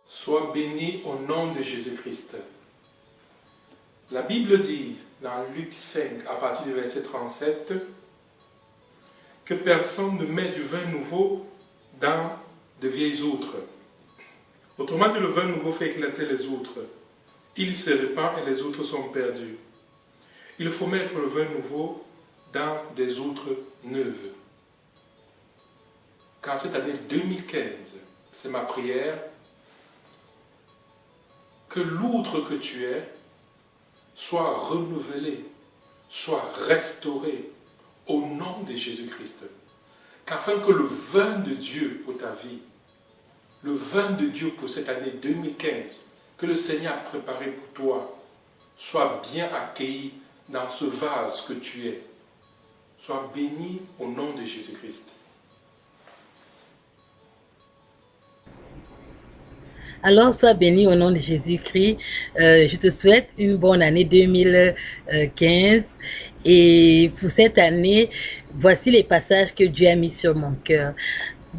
Sois béni au nom de Jésus-Christ. La Bible dit dans Luc 5, à partir du verset 37, que personne ne met du vin nouveau dans de vieilles outres. Autrement dit, le vin nouveau fait éclater les outres. Il se répand et les outres sont perdues. Il faut mettre le vin nouveau dans des outres neuves. Car cette année 2015, c'est ma prière, que l'outre que tu es soit renouvelée, soit restaurée au nom de Jésus-Christ. Qu'afin que le vin de Dieu pour ta vie, le vin de Dieu pour cette année 2015, que le Seigneur a préparé pour toi, soit bien accueilli dans ce vase que tu es. Sois béni au nom de Jésus-Christ. Alors, sois béni au nom de Jésus-Christ. Je te souhaite une bonne année 2015. Et pour cette année, voici les passages que Dieu a mis sur mon cœur.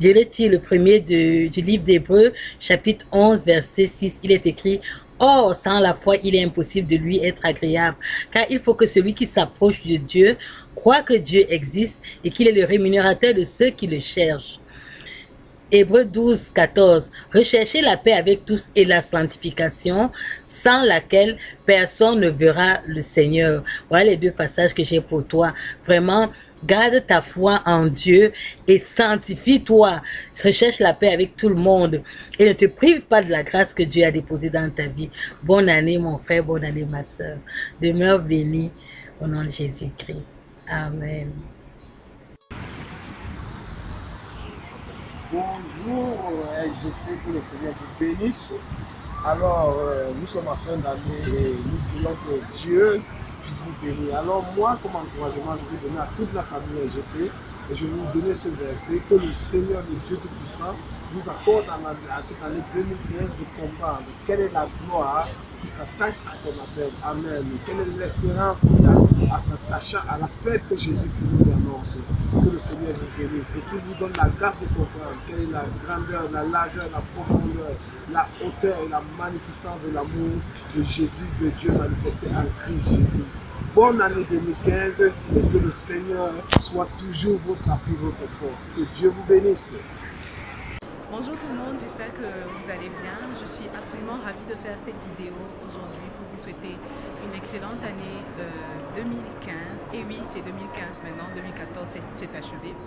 Je retire le premier du livre d'Hébreux, chapitre 11, verset 6. Il est écrit: Or, sans la foi, il est impossible de lui être agréable, car il faut que celui qui s'approche de Dieu croit que Dieu existe et qu'il est le rémunérateur de ceux qui le cherchent. Hébreux 12, 14. Recherchez la paix avec tous et la sanctification, sans laquelle personne ne verra le Seigneur. Voilà les deux passages que j'ai pour toi. Vraiment, garde ta foi en Dieu et sanctifie-toi. Recherche la paix avec tout le monde et ne te prive pas de la grâce que Dieu a déposée dans ta vie. Bonne année, mon frère, bonne année, ma soeur. Demeure béni au nom de Jésus-Christ. Amen. Bonjour, je sais que le Seigneur vous bénisse. Alors, nous sommes en fin d'année et nous voulons que Dieu puisse vous bénir. Alors, moi, comme encouragement, je vais donner à toute la famille LGC et je vais vous donner ce verset que le Seigneur, le Dieu Tout-Puissant, vous accorde à cette année 2015 de comprendre quelle est la gloire qui s'attache à son appel. Amen. Quelle est l'espérance qu'il a à s'attacher à l'appel que Jésus nous annonce. Que le Seigneur vous bénisse et qu'il vous donne la grâce de comprendre quelle est la grandeur, la largeur, la profondeur, la hauteur et la magnificence de l'amour de Jésus, de Dieu manifesté en Christ Jésus. Bonne année 2015 et que le Seigneur soit toujours votre appui, votre force. Que Dieu vous bénisse. Bonjour tout le monde, j'espère que vous allez bien. Je suis absolument ravie de faire cette vidéo aujourd'hui pour vous souhaiter une excellente année 2015. Et oui, c'est 2015 maintenant, 2014 s'est achevé.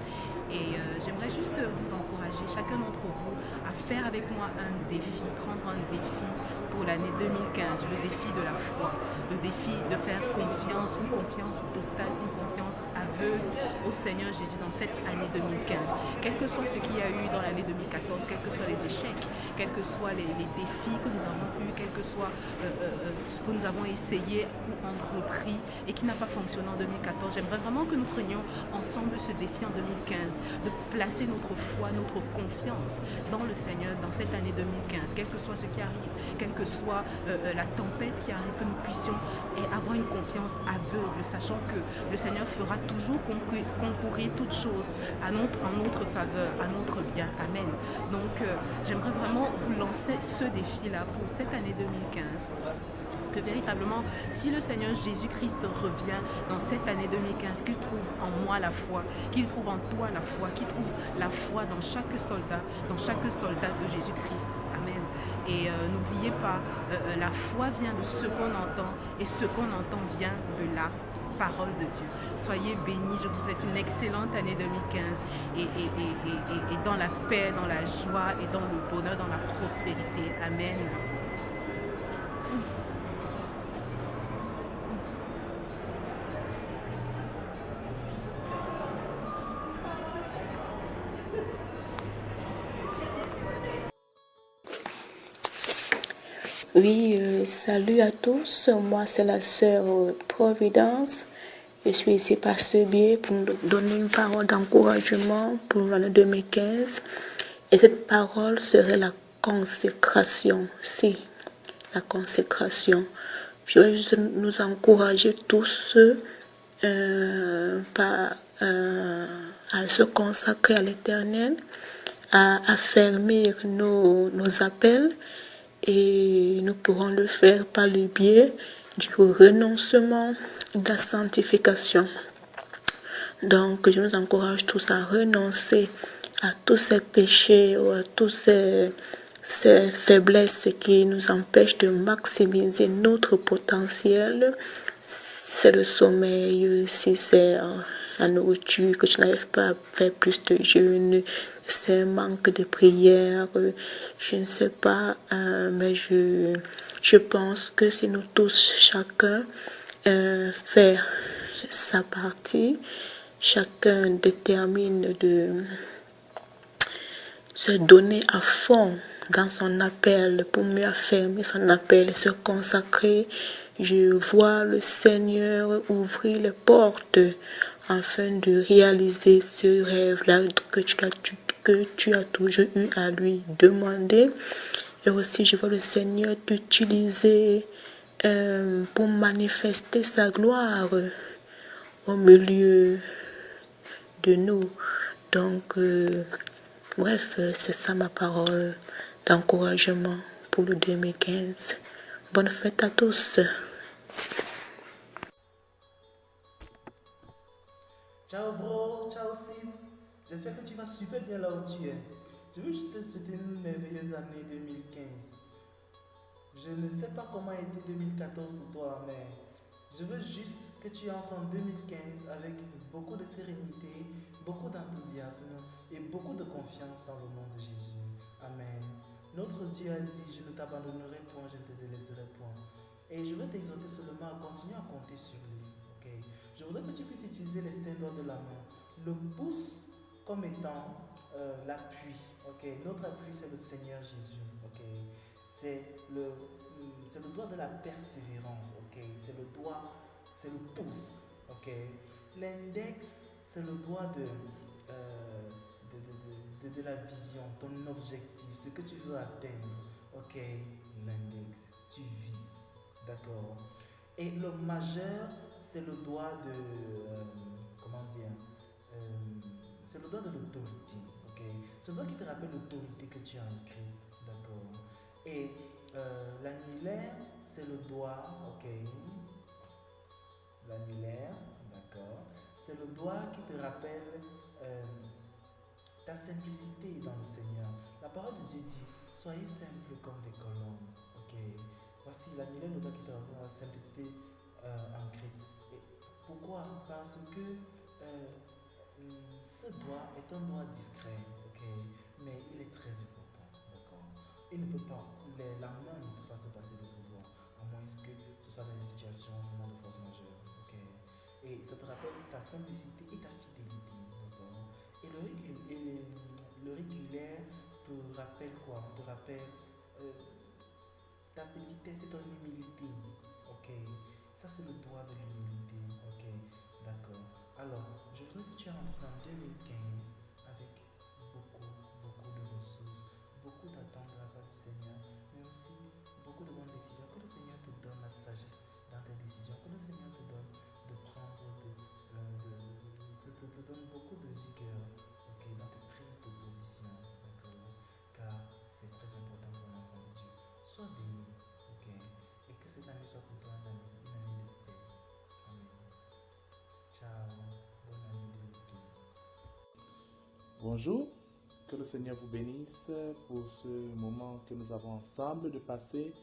Et j'aimerais juste vous encourager, chacun d'entre vous, à faire avec moi un défi, prendre un défi pour l'année 2015, le défi de la foi, le défi de faire confiance, une confiance totale, une confiance aveugle au Seigneur Jésus dans cette année 2015. Quel que soit ce qu'il y a eu dans l'année 2014, quels que soient les échecs, quels que soient les défis que nous avons eus, quel que soit ce que nous avons essayé ou entrepris et qui n'a pas fonctionné en 2014, j'aimerais vraiment que nous prenions ensemble ce défi en 2015, de placer notre foi, notre confiance dans le Seigneur dans cette année 2015, quel que soit ce qui arrive, quelle que soit la tempête qui arrive, que nous puissions avoir une confiance aveugle, sachant que le Seigneur fera toujours concourir toutes choses en notre faveur, à notre bien. Amen. Donc, j'aimerais vraiment vous lancer ce défi-là pour cette année 2015. Que véritablement, si le Seigneur Jésus-Christ revient dans cette année 2015, qu'il trouve en moi la foi, qu'il trouve en toi la foi, qu'il trouve la foi dans chaque soldat de Jésus-Christ. Amen. Et n'oubliez pas, la foi vient de ce qu'on entend et ce qu'on entend vient de la parole de Dieu. Soyez bénis, je vous souhaite une excellente année 2015 et dans la paix, dans la joie et dans le bonheur, dans la prospérité. Amen. Oui, salut à tous. Moi, c'est la sœur Providence. Je suis ici par ce biais pour nous donner une parole d'encouragement pour l'année 2015. Et cette parole serait la consécration. Si, la consécration. Je veux juste nous encourager tous à se consacrer à l'Éternel, à affermir nos appels et nous pourrons le faire par le biais du renoncement, de la sanctification. Donc, je nous encourage tous à renoncer à tous ces péchés ou à tous ces faiblesses qui nous empêchent de maximiser notre potentiel. Si c'est le sommeil, si c'est la nourriture, que tu n'arrives pas à faire plus de jeûne, c'est un manque de prière, je ne sais pas, mais je pense que si nous tous, chacun, fait sa partie, chacun détermine de se donner à fond dans son appel pour mieux affirmer son appel et se consacrer. Je vois le Seigneur ouvrir les portes afin de réaliser ce rêve-là que tu as toujours eu à lui demander. Et aussi, je vois le Seigneur t'utiliser pour manifester sa gloire au milieu de nous. Donc, bref, c'est ça ma parole d'encouragement pour le 2015. Bonne fête à tous. Ciao bro, ciao sis. J'espère que tu vas super bien là où tu es. Je veux juste te souhaiter une merveilleuse année 2015. Je ne sais pas comment a été 2014 pour toi, mais je veux juste que tu entres en 2015 avec beaucoup de sérénité, beaucoup d'enthousiasme et beaucoup de confiance dans le nom de Jésus. Amen. Notre Dieu a dit, je ne t'abandonnerai point, je ne te délaisserai point. Et je veux t'exhorter seulement à continuer à compter sur lui. Okay? Je voudrais que tu puisses utiliser les 5 doigts de la main. Le pouce comme étant l'appui. Okay? Notre appui, c'est le Seigneur Jésus. Okay? C'est le doigt de la persévérance. Okay? C'est le pouce. Okay? L'index, c'est le doigt de la vision, ton objectif, ce que tu veux atteindre. Ok, l'index, tu vises. D'accord. Et le majeur, c'est le doigt de. C'est le doigt de l'autorité. Ok. C'est le doigt qui te rappelle l'autorité que tu as en Christ. D'accord. Et l'annulaire, c'est le doigt. Ok. L'annulaire, d'accord. C'est le doigt qui te rappelle ta simplicité dans le Seigneur. La parole de Dieu dit, soyez simples comme des colombes. Ok. Voici l'annulaire, le doigt qui te rappelle la simplicité en Christ. Et pourquoi? Parce que ce doigt est un doigt discret, ok, mais il est très important, d'accord. Il ne peut pas, la main ne peut pas se passer de ce doigt, à moins que ce soit dans une situation vraiment de force majeure, ok. Et ça te rappelle ta simplicité et ta fidélité, d'accord. Et l'auriculaire te rappelle quoi? Te rappelle ta petitesse et ton humilité, ok. Ça c'est le doigt de l'humilité, ok, d'accord. Alors, je voudrais que tu entres en 2015 avec beaucoup de ressources, beaucoup d'attentes de la part du Seigneur, mais aussi beaucoup de bonnes décisions. Que le Seigneur te donne la sagesse dans tes décisions, que le Seigneur te donne de prendre, te donne beaucoup de vigueur, ok, dans tes prises de position, d'accord, car c'est très important pour l'enfant de Dieu. Sois béni, ok, et que cette année soit pour toi une année de paix. Amen. Ciao. Bonjour, que le Seigneur vous bénisse pour ce moment que nous avons ensemble de passer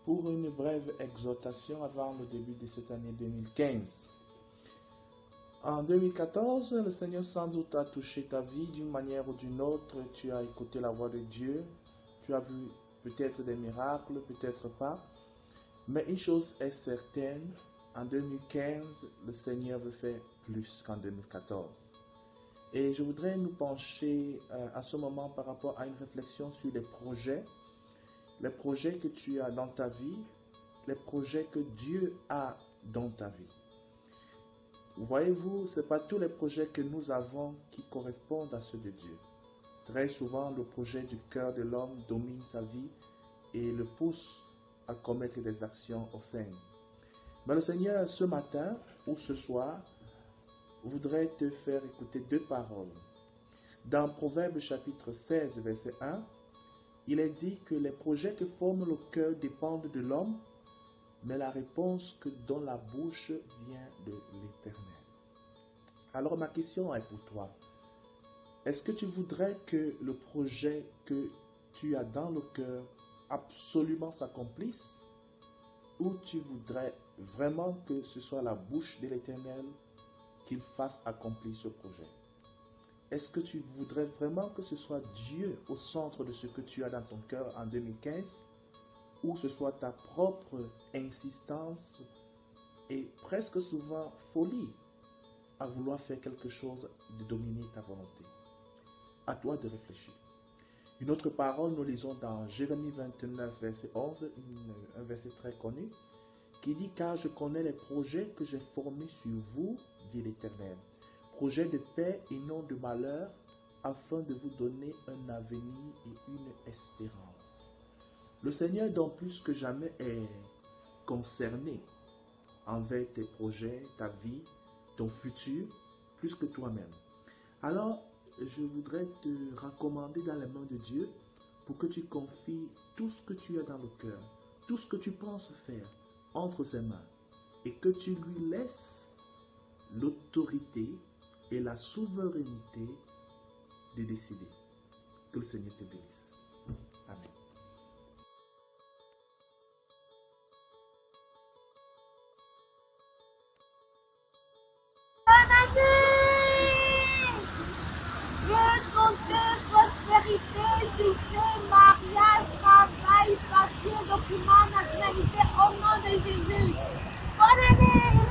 pour une brève exhortation avant le début de cette année 2015. En 2014, le Seigneur sans doute a touché ta vie d'une manière ou d'une autre. Tu as écouté la voix de Dieu, tu as vu peut-être des miracles, peut-être pas. Mais une chose est certaine, en 2015, le Seigneur veut faire plus qu'en 2014. Et je voudrais nous pencher à ce moment par rapport à une réflexion sur les projets que tu as dans ta vie, les projets que Dieu a dans ta vie. Voyez-vous, ce n'est pas tous les projets que nous avons qui correspondent à ceux de Dieu. Très souvent, le projet du cœur de l'homme domine sa vie et le pousse à commettre des actions obscènes. Mais le Seigneur, ce matin ou ce soir, voudrais te faire écouter deux paroles. Dans Proverbes chapitre 16, verset 1, il est dit que les projets que forme le cœur dépendent de l'homme, mais la réponse que donne la bouche vient de l'Éternel. Alors ma question est pour toi. Est-ce que tu voudrais que le projet que tu as dans le cœur absolument s'accomplisse? Ou tu voudrais vraiment que ce soit la bouche de l'Éternel qu'il fasse accomplir ce projet? Est-ce que tu voudrais vraiment que ce soit Dieu au centre de ce que tu as dans ton cœur en 2015? Ou ce soit ta propre insistance et presque souvent folie à vouloir faire quelque chose de dominer ta volonté? À toi de réfléchir. Une autre parole, nous lisons dans Jérémie 29, verset 11, un verset très connu, qui dit « Car je connais les projets que j'ai formés sur vous, dit l'Éternel, projets de paix et non de malheur, afin de vous donner un avenir et une espérance. » Le Seigneur, donc plus que jamais, est concerné envers tes projets, ta vie, ton futur, plus que toi-même. Alors, je voudrais te recommander dans les mains de Dieu pour que tu confies tout ce que tu as dans le cœur, tout ce que tu penses faire entre ses mains et que tu lui laisses l'autorité et la souveraineté de décider. Que le Seigneur te bénisse. Amen. Santé, prospérité, succès, mariage, travail, papier, documents, nationalité, au nom de Jésus. Bonne année!